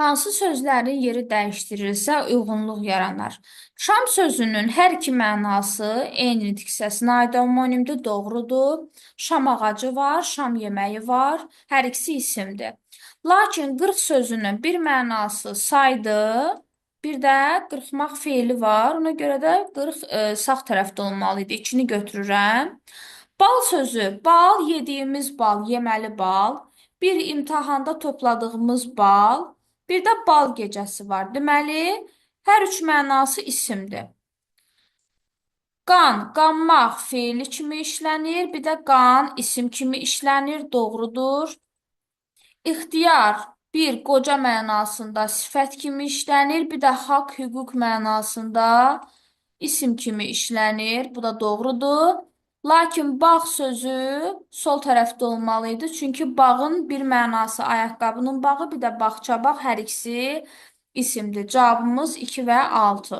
Hansı sözlərin yeri dəyişdirilsə uyğunluq yaranar? Şam sözünün hər iki mənası eyni nitq hissəsinə aid homonimdir, doğrudur. Şam ağacı var, şam yeməyi var, hər ikisi isimdir. Lakin 40 sözünün bir mənası saydır, bir də qırxmaq feili var. Ona görə də 40 sağ tərəfdə olmalı idi. İkini götürürəm. Bal sözü, bal yediyimiz bal, yeməli bal. Bir imtahanda topladığımız bal. Bir də bal gecəsi var. Deməli, hər üç mənası isimdir. Qan, qanmaq feili kimi işlənir, bir də qan isim kimi işlənir, doğrudur. İxtiyar bir qoca mənasında sifət kimi işlənir, bir də haqq, hüquq mənasında isim kimi işlənir, bu da doğrudur. Lakin bağ sözü sol tərəfdə olmalı idi, çünki bağın bir mənası ayaqqabının bağı, bir də bağça bağ hər ikisi isimdir. Cavabımız 2 və 6.